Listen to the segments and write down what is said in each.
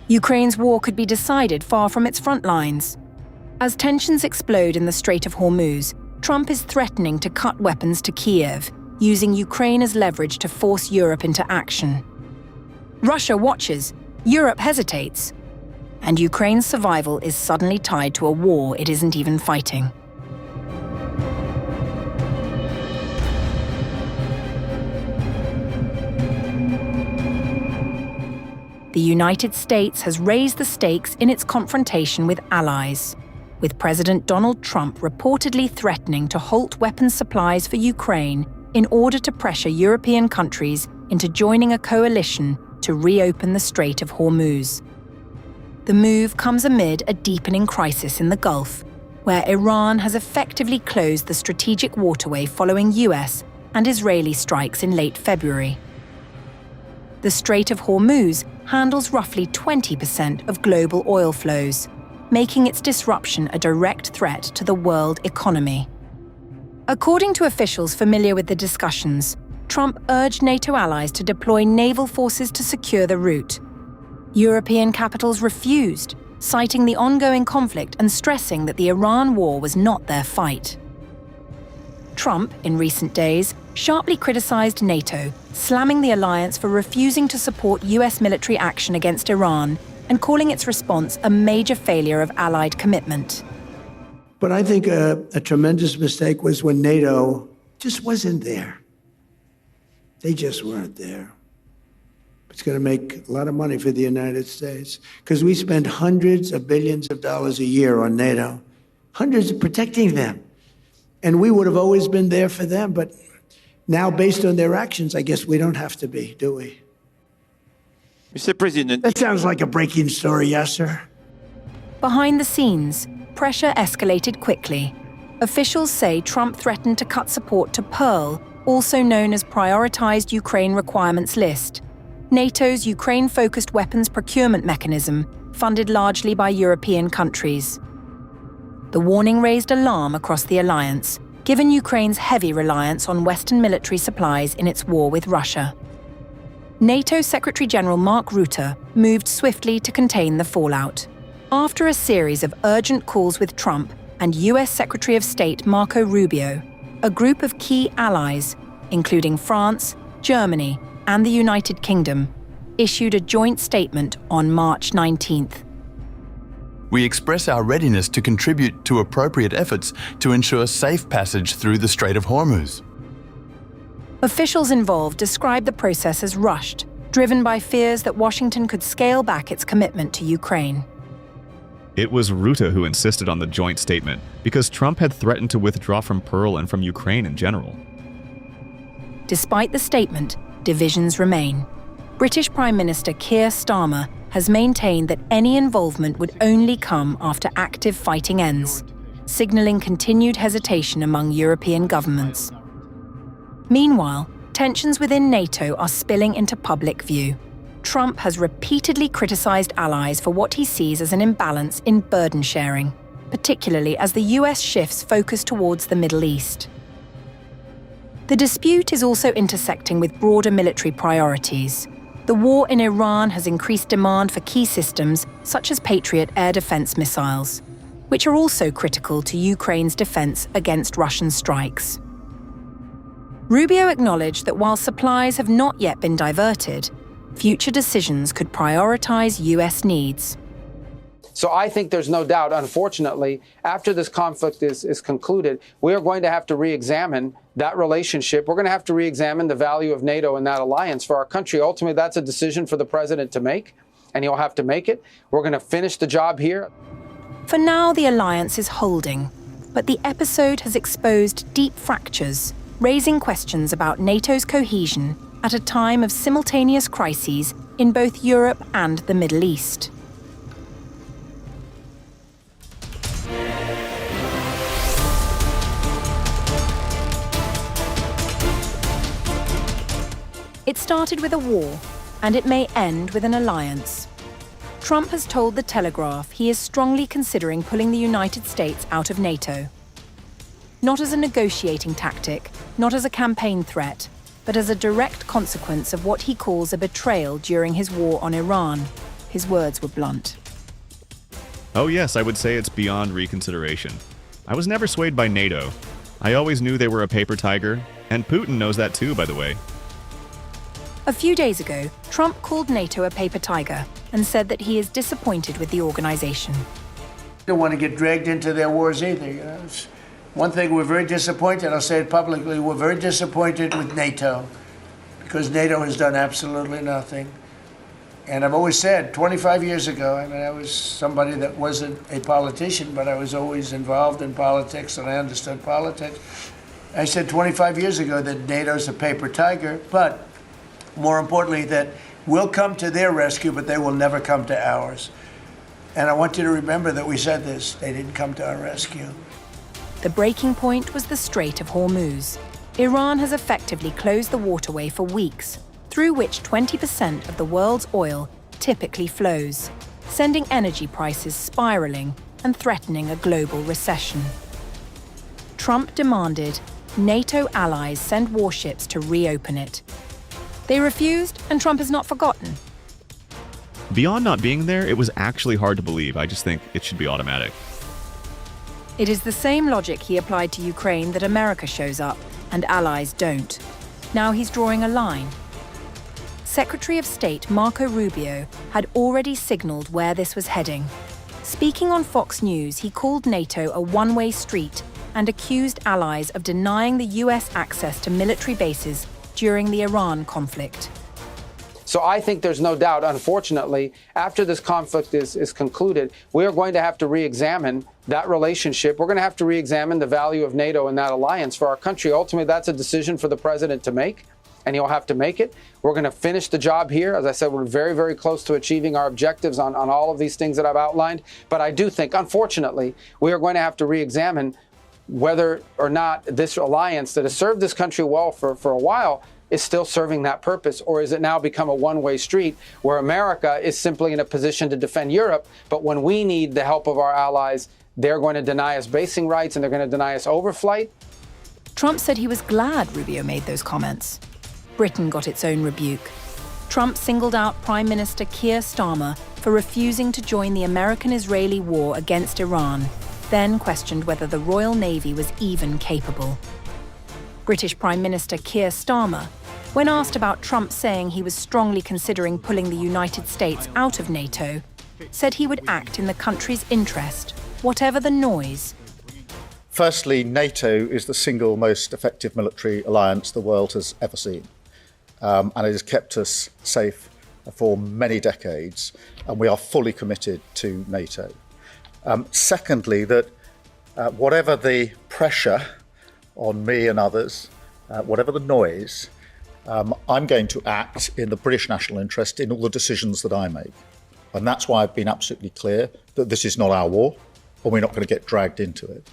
Ukraine's war could be decided far from its front lines. As tensions explode in the Strait of Hormuz, Trump is threatening to cut weapons to Kyiv, using Ukraine as leverage to force Europe into action. Russia watches, Europe hesitates, and Ukraine's survival is suddenly tied to a war it isn't even fighting. The United States has raised the stakes in its confrontation with allies, with President Donald Trump reportedly threatening to halt weapons supplies for Ukraine in order to pressure European countries into joining a coalition to reopen the Strait of Hormuz. The move comes amid a deepening crisis in the Gulf, where Iran has effectively closed the strategic waterway following US and Israeli strikes in late February. The Strait of Hormuz handles roughly 20% of global oil flows, making its disruption a direct threat to the world economy. According to officials familiar with the discussions, Trump urged NATO allies to deploy naval forces to secure the route. European capitals refused, citing the ongoing conflict and stressing that the Iran war was not their fight. Trump, in recent days, sharply criticized NATO, slamming the alliance for refusing to support US military action against Iran and calling its response a major failure of allied commitment. But I think a tremendous mistake was when NATO just wasn't there. They just weren't there. It's going to make a lot of money for the United States because we spend hundreds of billions of dollars a year on NATO, hundreds of protecting them. And we would have always been there for them, but now, based on their actions, I guess we don't have to be, do we? Mr. President. That sounds like a breaking story, yes, sir? Behind the scenes, pressure escalated quickly. Officials say Trump threatened to cut support to Pearl, also known as Prioritized Ukraine Requirements List, NATO's Ukraine-focused weapons procurement mechanism, funded largely by European countries. The warning raised alarm across the alliance, given Ukraine's heavy reliance on Western military supplies in its war with Russia. NATO Secretary-General Mark Rutte moved swiftly to contain the fallout. After a series of urgent calls with Trump and US Secretary of State Marco Rubio, a group of key allies, including France, Germany, and the United Kingdom, issued a joint statement on March 19th. We express our readiness to contribute to appropriate efforts to ensure safe passage through the Strait of Hormuz. Officials involved described the process as rushed, driven by fears that Washington could scale back its commitment to Ukraine. It was Rutte who insisted on the joint statement because Trump had threatened to withdraw from Pearl and from Ukraine in general. Despite the statement, divisions remain. British Prime Minister Keir Starmer has maintained that any involvement would only come after active fighting ends, signaling continued hesitation among European governments. Meanwhile, tensions within NATO are spilling into public view. Trump has repeatedly criticized allies for what he sees as an imbalance in burden sharing, particularly as the US shifts focus towards the Middle East. The dispute is also intersecting with broader military priorities. The war in Iran has increased demand for key systems such as Patriot air defense missiles, which are also critical to Ukraine's defense against Russian strikes. Rubio acknowledged that while supplies have not yet been diverted, future decisions could prioritize US needs. So I think there's no doubt, unfortunately, after this conflict is concluded, we are going to have to re-examine that relationship. We're going to have to re-examine the value of NATO and that alliance for our country. Ultimately, that's a decision for the president to make, and he'll have to make it. We're going to finish the job here. For now, the alliance is holding, but the episode has exposed deep fractures, raising questions about NATO's cohesion at a time of simultaneous crises in both Europe and the Middle East. It started with a war, and it may end with an alliance. Trump has told The Telegraph he is strongly considering pulling the United States out of NATO. Not as a negotiating tactic, not as a campaign threat, but as a direct consequence of what he calls a betrayal during his war on Iran, His words were blunt. Oh yes, I would say it's beyond reconsideration. I was never swayed by NATO. I always knew they were a paper tiger, and Putin knows that too, by the way. A few days ago, Trump called NATO a paper tiger and said that he is disappointed with the organization. Don't want to get dragged into their wars either. You know? It's one thing, we're very disappointed, I'll say it publicly, we're very disappointed with NATO because NATO has done absolutely nothing. And I've always said, 25 years ago, I mean, I was somebody that wasn't a politician, but I was always involved in politics and I understood politics. I said 25 years ago that NATO's a paper tiger, but more importantly, that we'll come to their rescue, but they will never come to ours. And I want you to remember that we said this, they didn't come to our rescue. The breaking point was the Strait of Hormuz. Iran has effectively closed the waterway for weeks, through which 20% of the world's oil typically flows, sending energy prices spiraling and threatening a global recession. Trump demanded NATO allies send warships to reopen it. They refused, and Trump has not forgotten. Beyond not being there, it was actually hard to believe. I just think it should be automatic. It is the same logic he applied to Ukraine that America shows up and allies don't. Now he's drawing a line. Secretary of State Marco Rubio had already signaled where this was heading. Speaking on Fox News, he called NATO a one-way street and accused allies of denying the US access to military bases during the Iran conflict. So I think there's no doubt, unfortunately, after this conflict is concluded, we are going to have to re-examine that relationship. We're going to have to re-examine the value of NATO and that alliance for our country. Ultimately, that's a decision for the president to make, and he'll have to make it. We're going to finish the job here. As I said, we're very, very close to achieving our objectives on all of these things that I've outlined. But I do think, unfortunately, we are going to have to re-examine whether or not this alliance that has served this country well for a while is still serving that purpose, or is it now become a one-way street where America is simply in a position to defend Europe, but when we need the help of our allies, they're going to deny us basing rights and they're going to deny us overflight? Trump said he was glad Rubio made those comments. Britain got its own rebuke. Trump singled out Prime Minister Keir Starmer for refusing to join the American-Israeli war against Iran, then questioned whether the Royal Navy was even capable. British Prime Minister Keir Starmer, when asked about Trump saying he was strongly considering pulling the United States out of NATO, said he would act in the country's interest, whatever the noise. Firstly, NATO is the single most effective military alliance the world has ever seen. And it has kept us safe for many decades, and we are fully committed to NATO. Secondly, that whatever the pressure on me and others, whatever the noise, I'm going to act in the British national interest in all the decisions that I make. And that's why I've been absolutely clear that this is not our war, and we're not going to get dragged into it.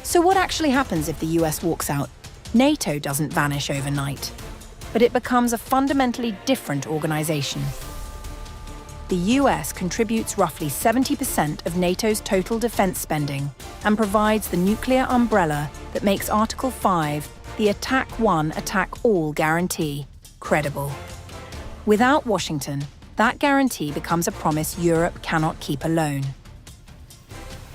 So what actually happens if the US walks out? NATO doesn't vanish overnight, but it becomes a fundamentally different organization. The US contributes roughly 70% of NATO's total defense spending and provides the nuclear umbrella that makes Article 5, the Attack One, Attack All guarantee, credible. Without Washington, that guarantee becomes a promise Europe cannot keep alone.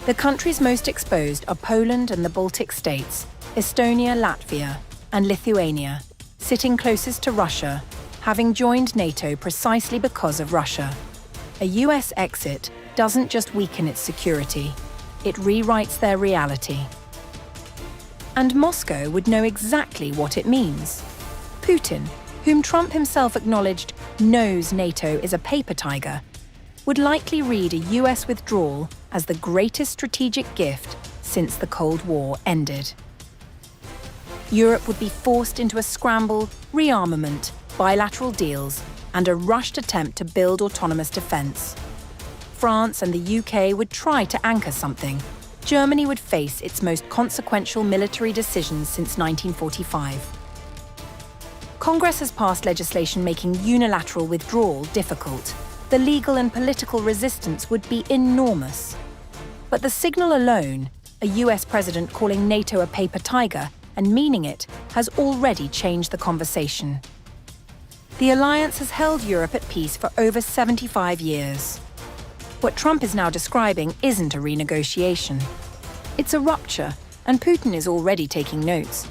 The countries most exposed are Poland and the Baltic states, Estonia, Latvia, and Lithuania, sitting closest to Russia, having joined NATO precisely because of Russia. A US exit doesn't just weaken its security, it rewrites their reality. And Moscow would know exactly what it means. Putin, whom Trump himself acknowledged knows NATO is a paper tiger, would likely read a US withdrawal as the greatest strategic gift since the Cold War ended. Europe would be forced into a scramble, rearmament, bilateral deals, and a rushed attempt to build autonomous defense. France and the UK would try to anchor something. Germany would face its most consequential military decisions since 1945. Congress has passed legislation making unilateral withdrawal difficult. The legal and political resistance would be enormous. But the signal alone, a US president calling NATO a paper tiger and meaning it has already changed the conversation. The alliance has held Europe at peace for over 75 years. What Trump is now describing isn't a renegotiation. It's a rupture, and Putin is already taking notes.